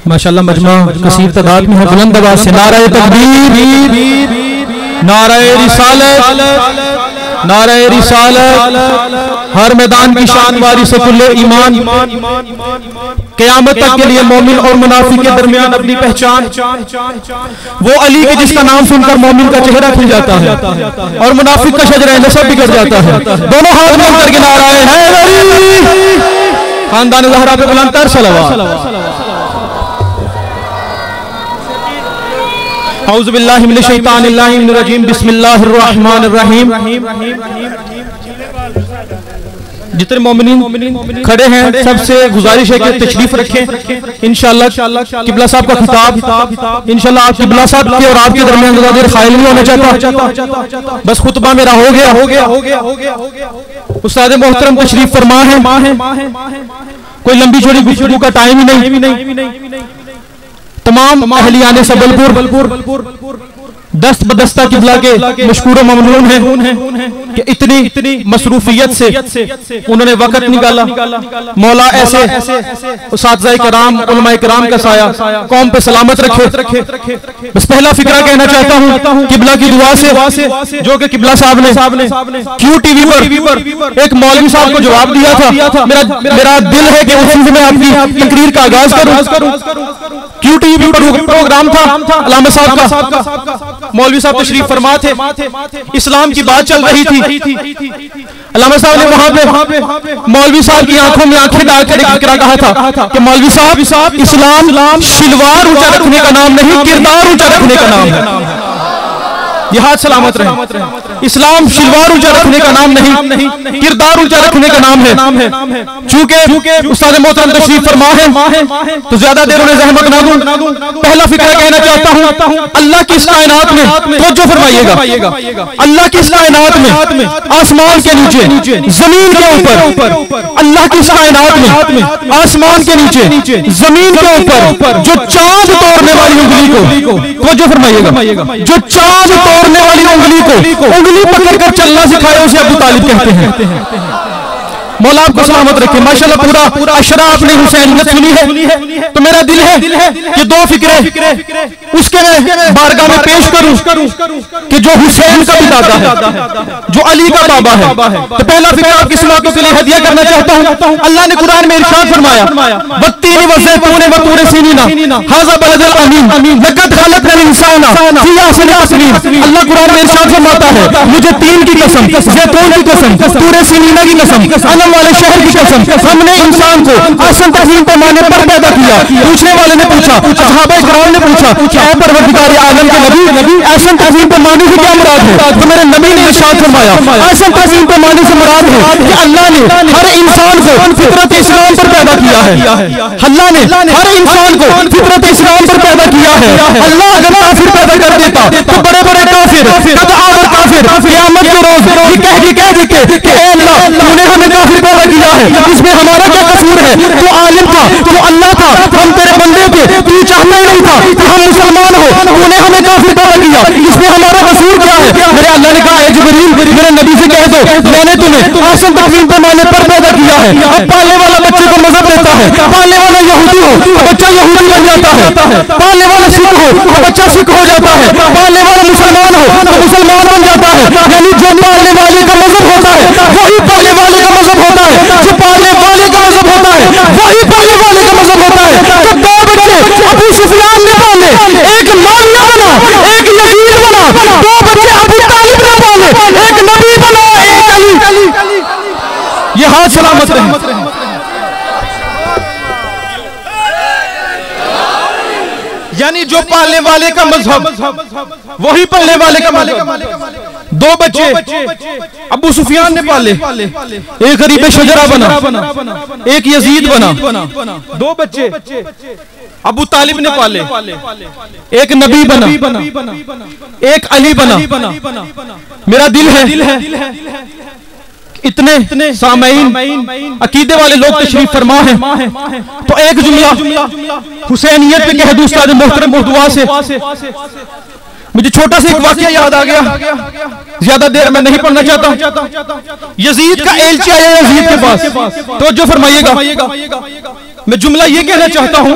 माशाअल्लाह मजमा कसीर तादाद में है। बुलंद आवाज से नारे तकबीर, नारे रिसालत, नारे रिसालत। हर मैदान की शान वारी से कुल्ले ईमान, क़यामत तक के लिए मोमिन और मुनाफिक के दरमियान अपनी पहचान। वो अली के जिसका नाम सुनकर मोमिन का चेहरा खिल जाता है और मुनाफिक का शजरा नसब बिगड़ जाता है। दोनों हाथ में करके नाराए हैदरी, खानदान ज़हरा पे बुलंद तर सलावत। औज़ु बिल्लाहि मिनश शैतानिर रजीम, बिस्मिल्लाहिर रहमानिर रहीम। जितने मोमिनीन खड़े हैं सबसे गुजारिश है कि तशरीफ रखें। इंशाअल्लाह किबला साहब का खिताब इंशाअल्लाह आप किबला साहब के और आपके दरमियान ज़्यादा देर ख़ाइल नहीं होना चाहता। बस खुतबा मेरा हो गया। उस्ताद मोहतरम तशरीफ फरमा है, कोई लंबी चौड़ी गुफ्तगू का टाइम ही नहीं। तमाम अहलियाने सबलपुर दस्त बदस्ता किबला के मशकूर ममनून हैं कि इतनी मसरूफियत से उन्होंने वक़्त निकाला। मौला ऐसे उस्ताद कराम उलमाए कराम का साया कौम पे सलामत रखे। बस पहला फिक्रा कहना चाहता हूँ किबला की दुआ से, जो कि किबला साहब ने क्यू टीवी पर एक मौलवी साहब को जवाब दिया था। मेरा दिल है कि उस में आपकी तकरीर का आगाज करूं। क्यू टीवी पर प्रोग्राम था अल्लामा साहब का, मौलवी साहब तशरीफ फरमा थे, इस्लाम की बात चल रही थी। अल्लामा साहब ने वहां पे मौलवी साहब की आंखों में आंखें डालकर एक फिक्रा कहा था कि मौलवी साहब इस्लाम शिलवार ऊंचा रखने का नाम नहीं, किरदार ऊंचा रखने का नाम है। ये हाथ सलामत रहे। इस्लाम शिलवार ऊंचा रखने का नाम नहीं, किरदार ऊंचा रखने का नाम है। चूंकि उस्ताद मोहतरम तशरीफ फरमा है तो ज्यादा देर उन्हें ज़हमत ना दूं। पहला फिक्र कहना चाहता हूं, अल्लाह की इस कायनात में तवज्जो फरमाइएगा, अल्लाह की इस कायनात में आसमान के नीचे जमीन के ऊपर, अल्लाह की इस कायनात में आसमान के नीचे जमीन के ऊपर जो चांद तोड़ने वाली उंगली को तवज्जो फरमाइएगा, जो चांद तोड़ने वाली उंगली को उंगली पकड़कर चलना सिखाया उसे अबू तालिब कहते हैं। मौला आपको सलामत रखे। माशाअल्लाह पूरा अशरा आपने हुसैनियत सुनी है तो मेरा दिल है कि दो फिक्रे उसके मैं बारगाह में पेश करूं कि जो हुसैन का भी दादा है, जो अली का बाबा है। तो पहला फिक्र आपकी समातों के लिए हदिया करना चाहता हूं। अल्लाह ने कुरान में इरशाद फरमाया वत्तीन वज़ैतून व तूर सीनीना हाज़ा बलदल अमीन लक़द खलक़नल इंसाना फ़ी अहसनि तक़वीम। अल्लाह कुरान में इरशाद फरमाता है मुझे तीन की कसम, ज़ैतून की कसम, तूर सीनीना की कसम, वाले शहर की कसम, हमने इंसान को आसन तक़वीम पैमाने पर पैदा किया। पूछने वाले ने पूछा, सहाबा किराम ने पूछा, ऐ परवरदिगार आलम के नबी आसन तक़वीम पैमाने से क्या मुराद है? तो मेरे नबी ने इरशाद फरमाया आसन तक़वीम पैमाने से मुराद है कि अल्लाह ने हर इंसान को फितरत इस्लाम पर पैदा किया है। अल्लाह ने हर इंसान को फितरत इस्लाम पर पैदा किया है। अल्लाह अगर काफिर पैदा कर देता तो बड़े बड़े काफिर काफिर क़यामत के रोज ये कह देते कि ऐ अल्लाह तूने हमें काफिर पैदा किया है, इसमें हमारा क्या कसूर है? तो आलिम था, तो अल्लाह था, हम तेरे बंदे थे, तू चाहता ही नहीं था कि हम मुसलमान हो, तूने हमें काफिर पैदा किया, इसमें हमारा कसूर क्या है? मेरे अल्लाह ने कहा जिब्रील मेरे नबी से कह दो मैंने तुम्हें आसन तक़वीम पैमाने पर पैदा किया है। अब पालने वाला बच्चे को मजहब देता है, पालने वाला यहूदी हो तो बच्चा यहूदी बन जाता है, पालने वाला सिख हो तो बच्चा सिख हो जाता है, पालने वाला मुसलमान हो तो मुसलमान बन जाता है। यानी जो पालने वाले का मजहब होता है वही पालने वाले का मजहब होता है, जो पालने वाले का मजहब होता है वही पालने वाले का मजहब होता है। तो दो बच्चे अबू सुफियान ने पाले, एक मौला बना, एक यजीद बना। दो बच्चे अबू तालिब ने पाले, एक नबी बना, एक अली। ये हाथ सलामत रहे। यानी जो पालने वाले का मजहब वही पालने वाले का मजहब। दो बच्चे अबू सुफियान ने पाले, एक गरीब शजरा बना, एक यजीद बना। दो बच्चे अबू तालिब ने पाले, एक नबी बना, एक अली बना। मेरा दिल है इतने सामईन अकीदे वाले लोग तशरीफ फरमा है तो एक जुमला हुसैनियत पे कह दूं उस्ताद मोहतरम दुआ से। मुझे छोटा सा एक वाकया याद आ गया, ज्यादा देर मैं नहीं पढ़ना चाहता। यजीद का एलची आया यजीद के पास, तो जो फरमाइएगा मैं जुमला ये कहना चाहता हूं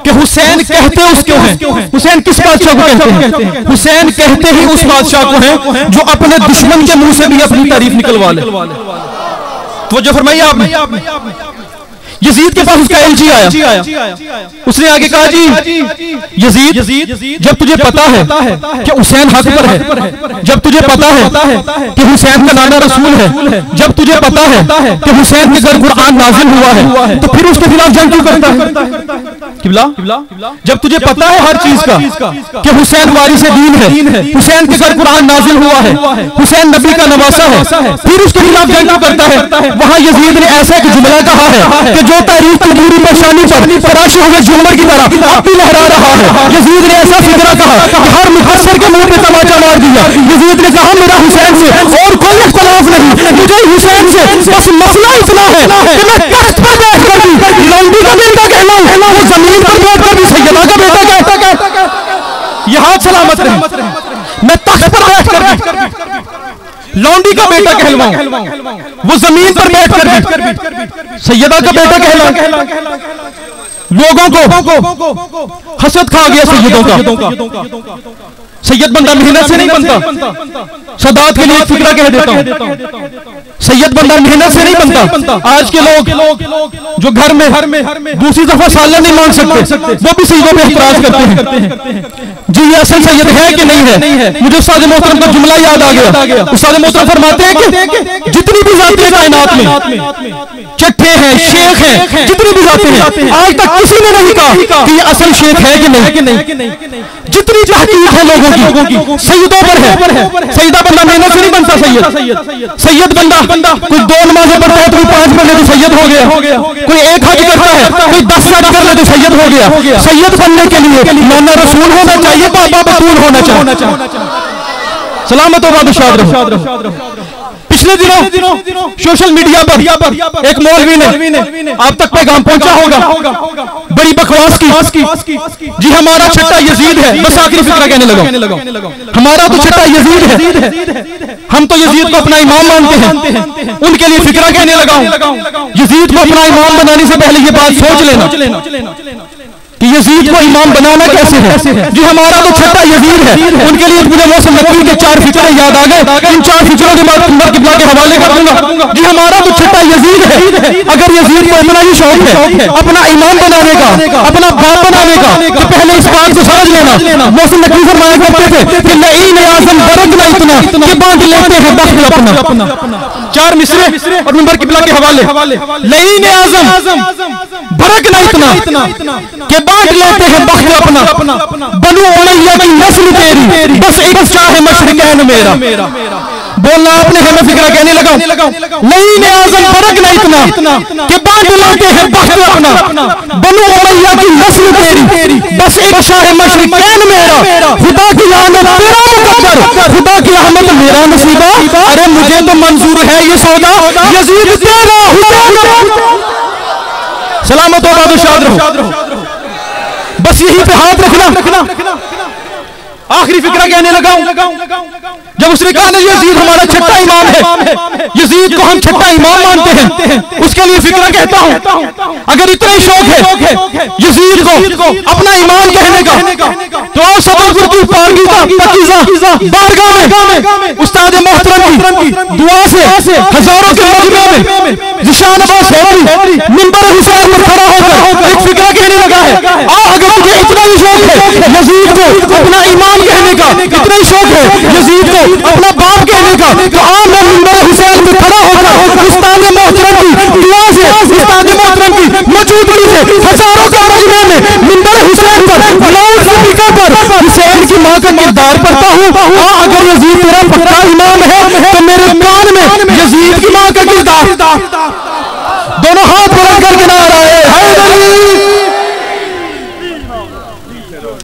कि हुसैन कहते उसको हैं। हुसैन किस बादशाह को कहते हैं? हुसैन कहते ही उस बादशाह को हैं जो अपने दुश्मन के मुंह से भी अपनी तारीफ निकलवा ले। तो जो फरमाइए आपने, यजीद के पास उसका एलची आया, उसने आगे कहा जी यजीद जब तुझे पता है कि हुसैन हक पर है, जब तुझे पता है कि हुसैन का नाना रसूल है, जब तुझे पता है कि हुसैन के घर कुरान नाजिल हुआ है, तो फिर उसके खिलाफ जंग क्यों करता है? किबला, जब तुझे पता है हर चीज का कि हुसैन वारिस दीन है, हुसैन के घर कुरान नाजिल हुआ है, हुसैन नबी का नवासा है, फिर उसके खिलाफ जंग क्यों करता है? वहां यजीद ने ऐसा एक जुमला कहा है कि जो तारीख की दूरी परेशानी पर तराशे हुए झूमर की तरह अब भी लहरा रहा है। यजीद ने ऐसा फिक्रा कहा कि हर मुफस्सिर के मुंह पे तमाचा मार दिया। यजीद ने कहा मेरा हुसैन से और कोई इख्तिलाफ नहीं, मुझे हुसैन से बस मसला इतना है कि मैं तख्त पर बैठ कर भी लौंडी का बेटा कहलाऊं, वो जमीन पर बैठ कर भी सैयदा का बेटा कहता, ये हाथ सलामत रहे, मैं तख्त पर बैठ कर लौंडी का बेटा कहलवाऊं, वो जमीन पर बैठ कर भी सैयदा का बेटा कहलाऊं। लोगों को हसद खा गया सैयदों का। सैयद बंदा मेहनत से नहीं बनता। सदात के लिए फिक्रा कह देता हूं, सैयद बंदा मेहनत से नहीं बनता। आज के लोग जो घर में दूसरी दफा सालन नहीं मान सकते, वो भी सैयदों पे एतराज करते हैं। जी ये असल सैयद है कि नहीं है? मुझे उस्ताद मोहतरम का जुमला याद आ गया। उस्ताद मोहतरम फरमाते हैं कि जितनी भी जातियां कायनात में चट्टे हैं, शेख हैं, जितनी भी जाते हैं, आज तक किसी ने नहीं कहा कि ये असल शेख है कि नहीं। जितनी तहकीक है लोगों की सैयदों पर है। सैयदा बंदा मेहनत से नहीं बनता सैयद बंदा कोई 2 नमाज़ें पढ़ता है तो कोई 5 पढ़ ले तो सैयद हो गया, कोई 1 हज करता है, कोई 10 हज कर ले तो सैयद हो गया। सैयद बनने के लिए नाना रसूल होना चाहिए, बाबा बतूल होना चाहिए। सलामत हो बादशाह रहो। पिछले दिनों सोशल मीडिया पर एक मौलवी ने आप तक पैगाम पहुंचा होगा, बड़ी बकवास की जी हमारा छठा यजीद है। बस आखिरी फिक्रा कहने लगा, हमारा तो छठा यजीद है, हम तो यजीद को अपना इमाम मानते हैं। उनके लिए फिक्रा कहने लगा, यजीद को अपना इमाम बनाने से पहले ये बात सोच लेना कि यजीद को इमाम बनाना कैसे है। जी हमारा तो छठा यजीद है। उनके लिए मुझे मौसम नबी के 4 फिक्रे याद आ गए, इन 4 फिक्रों के बाद उमर किबला के हवाले कर दूंगा। जी हमारा तो छठा यजीद है। अगर यजीद को इतना ही शौक है अपना इमाम बनाने का, अपना बाप बनाने का, तो पहले इस बात को समझ लेना। मौसम नबी फरमाया करते थे कि लईन आज़म बरकना इतना कि बांट लेते हैं बख्त अपना। 4 मिसरे और उमर किबला के हवाले। लईन आज़म बरकना इतना कि बांट लेते हैं बख्त अपना। बनु उमैया की नस्ल तेरी, बस एक चाहे मशरिकैन मेरा। बोलना आपने है, मैं फिक्रा कहने लगा। लईन आज़म बरकना इतना कि बांट लेते हैं बख्त अपना। बनु उमैया की नस्ल तेरी, बस एक चाहे मशरिकैन मेरा। खुदा की लानत तेरा मुकद्दर, खुदा की रहमत मेरा नसीबा। अरे मुझे तो मंजूर है ये सौदा, यजीद तेरा हुसैन। सलामत हो बादशाह रहो। बस यही पे हाथ रखना। आखिरी फिक्रा कहने लगा, जब उसने कहा ना यजीद हमारा छठा इमाम है, यजीद को हम छठा इमाम मानते हैं, उसके लिए फिक्रा कहता हूं अगर इतना ही शौक है यजीद को अपना इमाम कहने का, तो आप सदरपुर की पाकीज़ा बारगाह में उस्ताद मोहतरम की दुआ से हजारों के मजमे में ज़िशान अब्बास होरी मिंबर हुसैन पर खड़ा होकर एक फिक्रा कहने लगा है। अगर तुझे इतना ही शौक है यजीद को अपना इमाम कहने का, इतना ही शौक है यजीद को अपना बाप कहने का, तो आम मिंबर हुसैन पर खड़ा होकर उस्ताद मोहतरम की दुआ से, उस्ताद मोहतरम की मौजूदगी से हजारों के मजमे में मिंबर हुसैन पर लाउड स्पीकर पर हुसैन की मां का किरदार पढ़ता हूं। अगर यजीद तेरा पक्का इमाम है तो मेरे कान में यजीद की